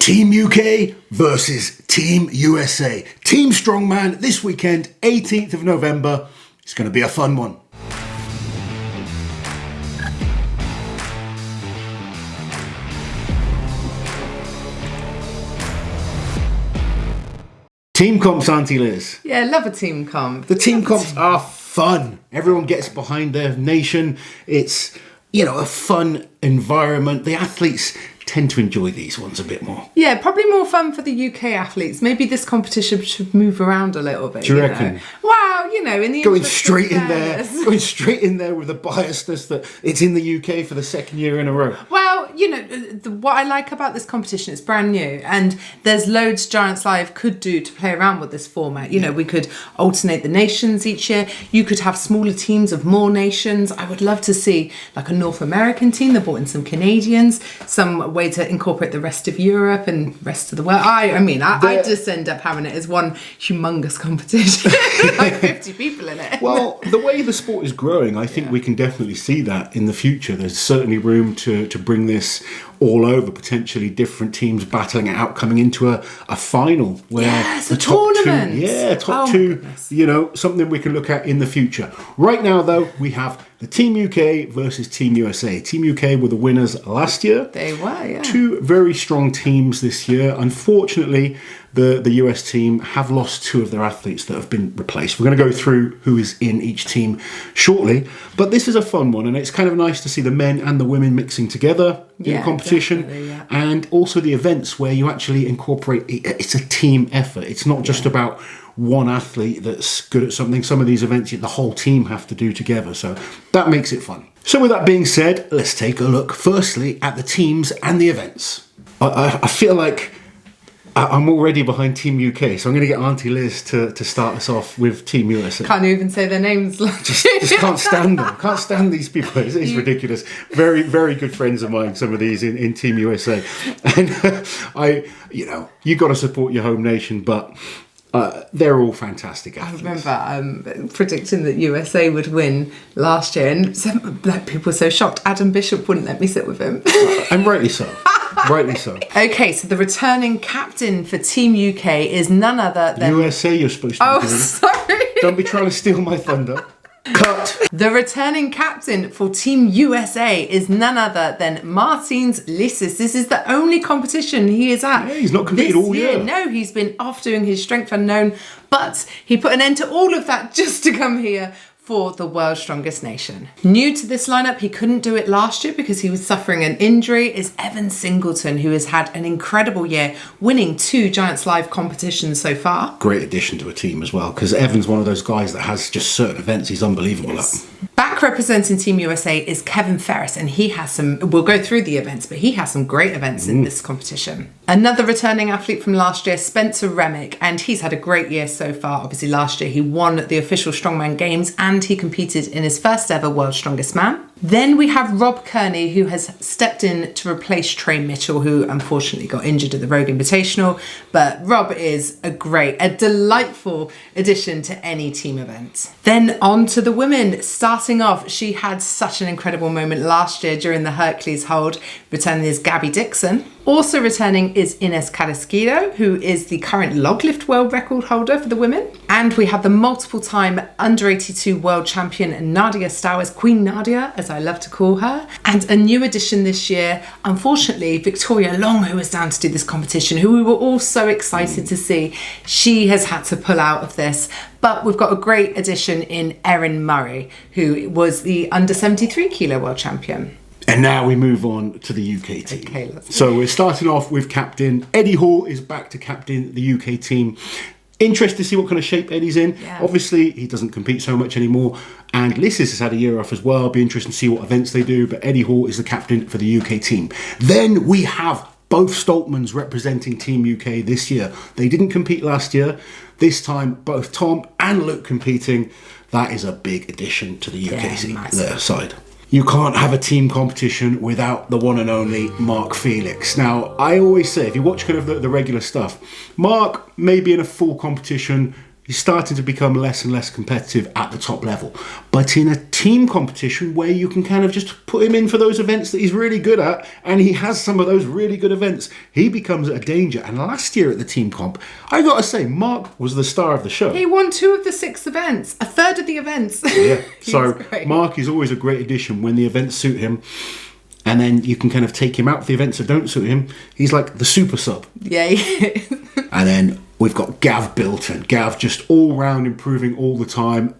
Team UK versus Team USA. Team Strongman this weekend, 18th of November. It's going to be a fun one. Team comps, Auntie Liz. Yeah, I love a team comp. The team comps are fun. Everyone gets behind their nation. It's, a fun environment. The athletes tend to enjoy these ones a bit more. Yeah, probably more fun for the UK athletes. Maybe this competition should move around a little bit. Do you reckon? Wow, in the going straight in there with the biasness that it's in the UK for the second year in a row. Well, what I like about this competition, it's brand new, and there's loads Giants Live could do to play around with this format. We could alternate the nations each year. You could have smaller teams of more nations. I would love to see like a North American team. They brought in some Canadians, some way to incorporate the rest of Europe and rest of the world. I just end up having it as one humongous competition, like 50 people in it. Well, the way the sport is growing, I think we can definitely see that in the future. There's certainly room to bring this all over, potentially different teams battling it out, coming into a final where the top tournament. Top two, something we can look at in the future. Right now, though, we have the Team UK versus Team USA. Team UK were the winners last year. They were, yeah. Two very strong teams this year. Unfortunately, the US team have lost two of their athletes that have been replaced. We're going to go through who is in each team shortly, but this is a fun one, and it's kind of nice to see the men and the women mixing together in competition, and also the events where you actually incorporate, it's a team effort. It's not just about one athlete that's good at something. Some of these events the whole team have to do together, so that makes it fun. So with that being said, let's take a look firstly at the teams and the events. I feel like I'm already behind Team UK, so I'm going to get Auntie Liz to start us off with Team USA. Can't even say their names. just can't stand them. Can't stand these people. It's ridiculous. Very, very good friends of mine, some of these in Team USA. And you got to support your home nation, but they're all fantastic athletes. I remember predicting that USA would win last year, and some black people were so shocked. Adam Bishop wouldn't let me sit with him. And rightly so. Rightly so. Okay, so the returning captain for Team UK is none other than... USA you're supposed to be doing. Sorry. Don't be trying to steal my thunder. Cut. The returning captain for Team USA is none other than Martins Lissis. This is the only competition he is at. Yeah, he's not competed all year. No, he's been off doing his strength unknown, but he put an end to all of that just to come here for the world's strongest nation. New to this lineup, he couldn't do it last year because he was suffering an injury, is Evan Singleton, who has had an incredible year, winning 2 Giants Live competitions so far. Great addition to a team as well, because Evan's one of those guys that has just certain events he's unbelievable at. Back representing Team USA is Kevin Ferris, and he has we'll go through the events, but he has some great events in this competition. Another returning athlete from last year, Spencer Remick, and he's had a great year so far. Obviously last year he won the official Strongman Games and he competed in his first ever World's Strongest Man. Then we have Rob Kearney, who has stepped in to replace Trey Mitchell, who unfortunately got injured at the Rogue Invitational. But Rob is a delightful addition to any team event. Then on to the women. Starting off, she had such an incredible moment last year during the Hercules hold. Returning is Gabby Dixon. Also returning is Ines Carrasquillo, who is the current log lift world record holder for the women. And we have the multiple time under 82 world champion Nadia Stowers, Queen Nadia, as I love to call her. And a new addition this year, unfortunately, Victoria Long, who was down to do this competition, who we were all so excited to see. She has had to pull out of this. But we've got a great addition in Erin Murray, who was the under 73 kilo world champion. And now we move on to the UK team. Okay, so we're starting off with captain. Eddie Hall is back to captain the UK team. Interested to see what kind of shape Eddie's in. Yeah. Obviously, he doesn't compete so much anymore. And Lissis has had a year off as well. Be interesting to see what events they do. But Eddie Hall is the captain for the UK team. Then we have both Stoltmans representing Team UK this year. They didn't compete last year. This time, both Tom and Luke competing. That is a big addition to the UK side. You can't have a team competition without the one and only Mark Felix. Now, I always say, if you watch kind of the regular stuff, Mark may be in a full competition he's starting to become less and less competitive at the top level. But in a team competition where you can kind of just put him in for those events that he's really good at, and he has some of those really good events, he becomes a danger. And last year at the team comp, I got to say, Mark was the star of the show. He won 2 of the 6 events, a third of the events. Yeah, so Mark is always a great addition when the events suit him. And then you can kind of take him out of the events that don't suit him. He's like the super sub. Yeah, he is. And then we've got Gav Bilton. Gav just all round improving all the time.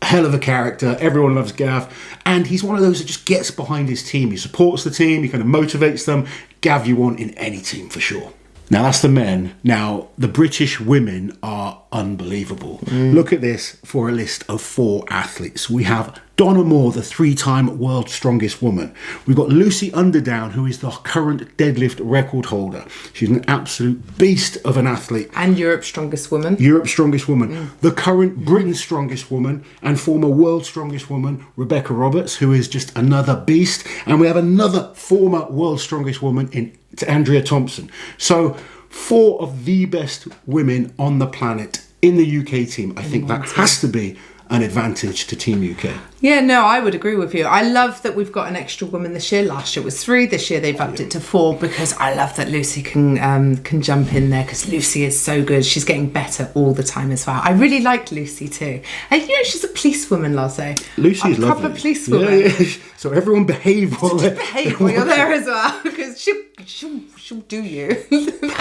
Hell of a character. Everyone loves Gav. And he's one of those that just gets behind his team. He supports the team. He kind of motivates them. Gav you want in any team for sure. Now that's the men. Now the British women are unbelievable. Look at this for a list of 4 athletes. We have Donna Moore, the 3-time world's strongest woman. We've got Lucy Underdown, who is the current deadlift record holder. She's an absolute beast of an athlete. And Europe's strongest woman. Europe's strongest woman. The current Britain's strongest woman and former world's strongest woman, Rebecca Roberts, who is just another beast. And we have another former world's strongest woman in Andrea Thompson. So 4 of the best women on the planet in the UK team. I think that has to be an advantage to Team UK. Yeah, no, I would agree with you. I love that we've got an extra woman this year. Last year it was 3. This year they've upped it to 4 because I love that Lucy can jump in there because Lucy is so good. She's getting better all the time as well. I really like Lucy too. And she's a policewoman, Lasse. Lucy's a lovely. proper policewoman. Yeah. So everyone behave while while you're there as well because she'll do you.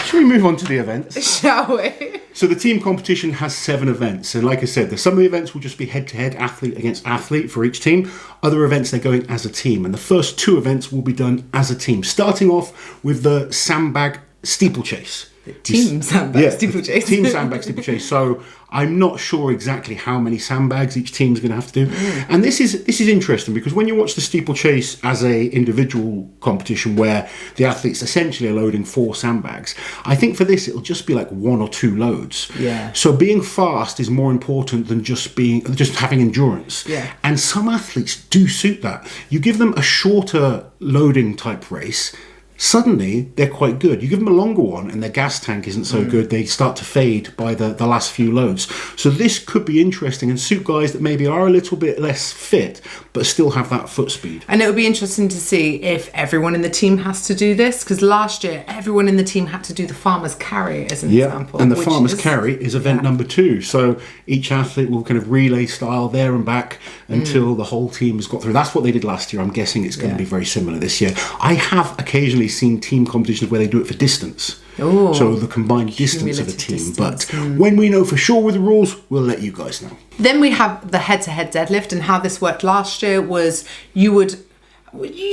Shall we move on to the events? Shall we? So the team competition has 7 events. And like I said, some of the events will just be head-to-head, athlete against athlete for each team. Other events, they're going as a team. And the first 2 events will be done as a team. Starting off with the sandbag steeplechase. Team sandbag steeplechase. Team sandbag steeplechase. So I'm not sure exactly how many sandbags each team's going to have to do. And this is interesting because when you watch the steeplechase as a individual competition where the athletes essentially are loading 4 sandbags, I think for this it'll just be like 1 or 2 loads. Yeah. So being fast is more important than just having endurance. Yeah. And some athletes do suit that. You give them a shorter loading type race, suddenly they're quite good. You give them a longer one and their gas tank isn't so good, they start to fade by the last few loads. So this could be interesting and suit guys that maybe are a little bit less fit but still have that foot speed. And it would be interesting to see if everyone in the team has to do this because last year everyone in the team had to do the farmer's carry as an example. And the farmer's carry is event number 2. So each athlete will kind of relay style there and back until the whole team has got through. That's what they did last year. I'm guessing it's going to be very similar this year. I have occasionally seen team competitions where they do it for distance. Ooh, so the combined distance of a team. Distance. But when we know for sure with the rules, we'll let you guys know. Then we have the head-to-head deadlift, and how this worked last year was you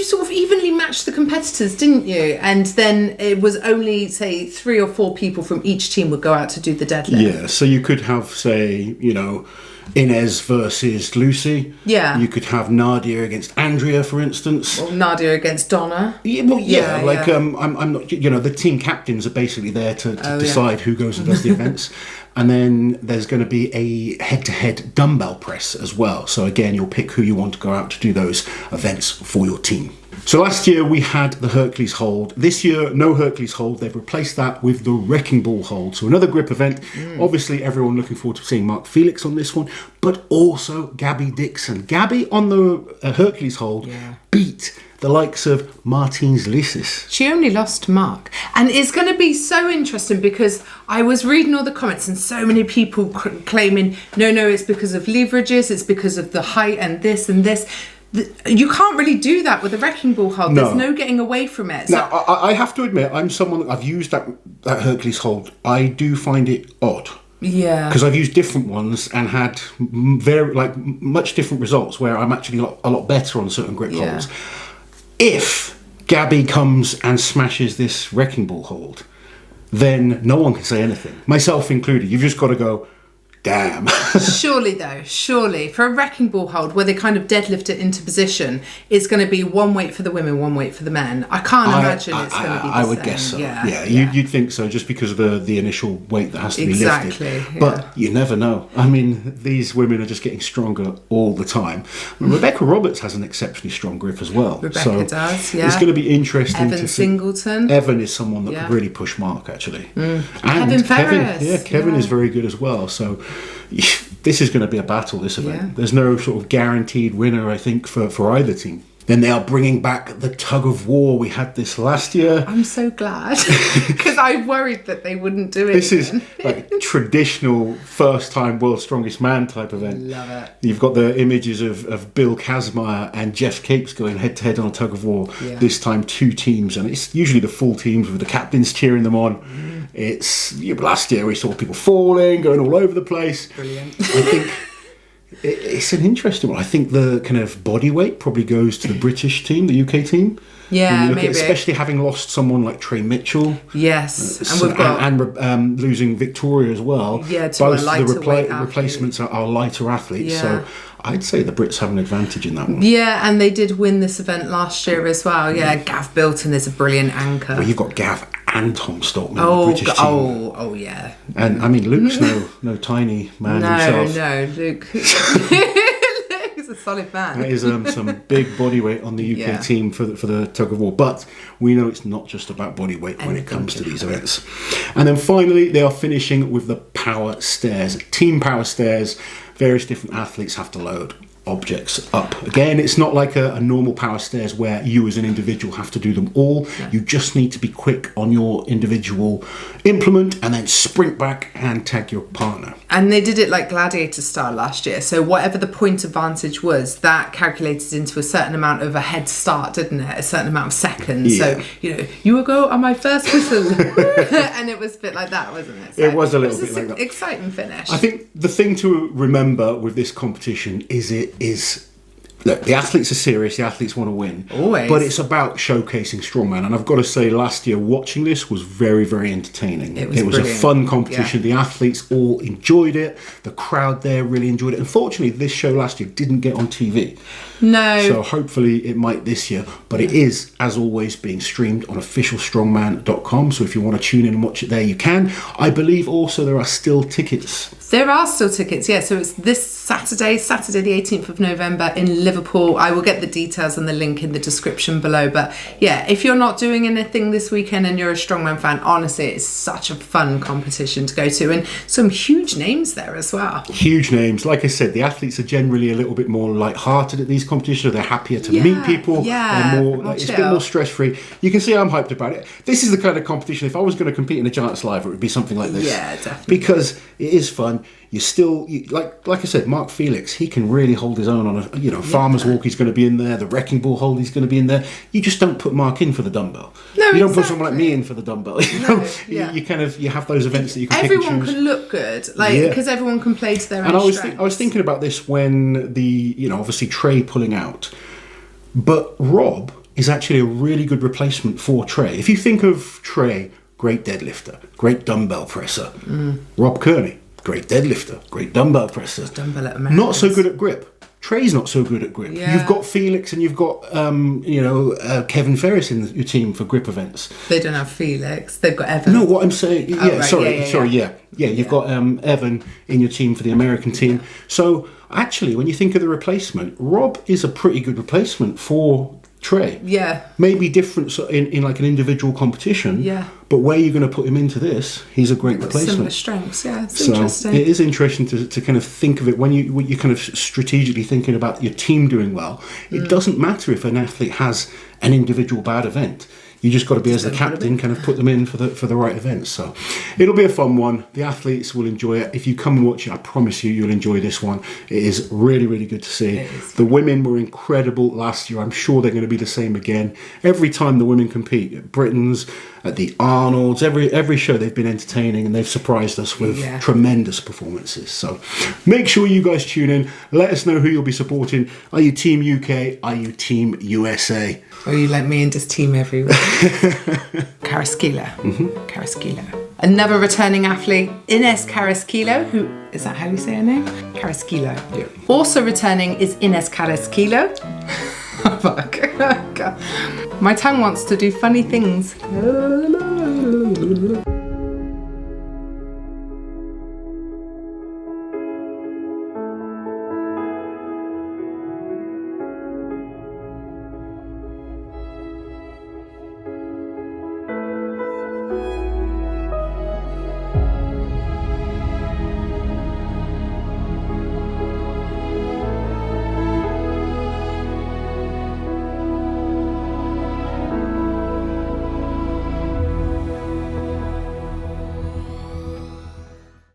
sort of evenly matched the competitors, didn't you? And then it was only, say, 3 or 4 people from each team would go out to do the deadlift. Yeah, so you could have, say, Inez versus Lucy. Yeah. You could have Nadia against Andrea, for instance. Or Nadia against Donna. I'm not. The team captains are basically there to decide who goes and does the events. And then there's going to be a head-to-head dumbbell press as well. So again, you'll pick who you want to go out to do those events for your team. So last year we had the Hercules hold. This year, no Hercules hold. They've replaced that with the Wrecking Ball hold. So another grip event. Obviously, everyone looking forward to seeing Mark Felix on this one, but also Gabby Dixon. Gabby on the Hercules hold beat the likes of Martins Lissis. She only lost to Mark. And it's going to be so interesting because I was reading all the comments and so many people claiming, no, it's because of leverages, it's because of the height and this and this. You can't really do that with a Wrecking Ball hold. No. There's no getting away from it. Now, I have to admit, I'm someone that I've used that Hercules hold. I do find it odd. Yeah. Because I've used different ones and had much different results where I'm actually a lot better on certain grip holds. If Gabby comes and smashes this Wrecking Ball hold, then no one can say anything, myself included. You've just got to go, damn. Surely, for a Wrecking Ball hold where they kind of deadlift it into position, it's going to be one weight for the women, one weight for the men. I can't imagine it's going to be the I would same. guess so. Yeah. You'd think so, just because of the initial weight that has to be lifted. Yeah. But you never know. I mean, these women are just getting stronger all the time. And Rebecca Roberts has an exceptionally strong grip as well. Rebecca does, yeah. It's going to be interesting Evan to see. Singleton. Evan is someone that could really push Mark, actually. And Kevin Ferris. Kevin is very good as well. So this is going to be a battle, this event. Yeah. There's no sort of guaranteed winner, I think, for either team. Then they are bringing back the tug of war. We had this last year. I'm so glad, because I worried that they wouldn't do it. This is like traditional first-time World's Strongest Man type event. Love it. You've got the images of Bill Kazmaier and Jeff Capes going head-to-head on a tug of war. Yeah. This time 2 teams, and it's usually the full teams with the captains cheering them on. Last year we saw people falling, going all over the place. Brilliant. I think it's an interesting one. I think the kind of body weight probably goes to the British team, the UK team. Yeah, maybe. Especially having lost someone like Trey Mitchell. Yes, and we've got and losing Victoria as well. Yeah, to both a lighter the weight athlete. replacements are lighter athletes. Yeah. So I'd say the Brits have an advantage in that one. Yeah, and they did win this event last year as well. Yeah, Gav Bilton is a brilliant anchor. Well, you've got Gav and Tom Stockman, the British team. Oh, yeah. And I mean, Luke's no tiny man himself. No, Luke. Luke's a solid man. That is some big body weight on the UK team for the tug of war. But we know it's not just about body weight when it comes to these events. And then finally, they are finishing with the power stairs. Team power stairs. Various different athletes have to load objects up. Again, it's not like a normal power stairs where you as an individual have to do them all. No. You just need to be quick on your individual implement and then sprint back and tag your partner. And they did it like gladiator style last year. So whatever the point advantage was, that calculated into a certain amount of a head start, didn't it? A certain amount of seconds. Yeah. So, you will go on my first whistle. And it was a bit like that, wasn't it? So it was a little bit like that. Exciting finish. I think the thing to remember with this competition is look, the athletes are serious, the athletes want to win. Always. But it's about showcasing Strongman. And I've got to say, last year watching this was very, very entertaining. It was a fun competition. Yeah. The athletes all enjoyed it. The crowd there really enjoyed it. Unfortunately, this show last year didn't get on TV. No. So hopefully it might this year. But it is, as always, being streamed on officialstrongman.com. So if you want to tune in and watch it there, you can. I believe also there are still tickets. There are still tickets, yeah. So it's this Saturday the 18th of November in Liverpool. I will get the details and the link in the description below. But yeah, if you're not doing anything this weekend and you're a Strongman fan, honestly, it's such a fun competition to go to. And some huge names there as well. Huge names. Like I said, the athletes are generally a little bit more light-hearted at these competitions. They're happier to meet people. Yeah, they're more it's a bit more stress-free. You can see I'm hyped about it. This is the kind of competition, if I was going to compete in a Giants Live, it would be something like this. Yeah, definitely. Because it is fun. You still, like I said, Mark Felix, he can really hold his own on a, Farmer's Walk, he's going to be in there, the Wrecking Ball hold, he's going to be in there. You just don't put Mark in for the dumbbell. No, you don't put someone like me in for the dumbbell. You have those events that you can everyone pick and choose. can look good, because everyone can play to their own strengths. I was thinking about this when obviously Trey pulling out, but Rob is actually a really good replacement for Trey. If you think of Trey, great deadlifter, great dumbbell presser. Rob Kearney, great deadlifter, great dumbbell presser. Dumbbell at Americans. Not so good at grip. Trey's not so good at grip. Yeah. You've got Felix and you've got Kevin Ferris in your team for grip events. They don't have Felix. They've got Evan. No, what I'm saying, Sorry. You've got Evan in your team for the American team. Yeah. So actually, when you think of the replacement, Rob is a pretty good replacement for Trey. Yeah. Maybe different in like an individual competition. Yeah. But where you're going to put him into this, he's a great replacement. Similar strengths, yeah. It's interesting. It is interesting to kind of think of it when you're kind of strategically thinking about your team doing well. It doesn't matter if an athlete has an individual bad event. You just got to be, as the captain, kind of put them in for the right events. So it'll be a fun one. The athletes will enjoy it. If you come and watch it, I promise you'll enjoy this one. It is really, really good to see. The women were incredible last year. I'm sure they're going to be the same again. Every time the women compete, at Britain's, at the Arnold's, every show they've been entertaining and they've surprised us with tremendous performances. So make sure you guys tune in. Let us know who you'll be supporting. Are you Team UK? Are you Team USA? Or are you like me and just team everywhere? Carrasquillo. Carrasquillo. Another returning athlete, Ines Carrasquillo, who, is that how you say her name? Carrasquillo. Yeah. Also returning is Ines Carrasquillo. Oh, fuck. My tongue wants to do funny things.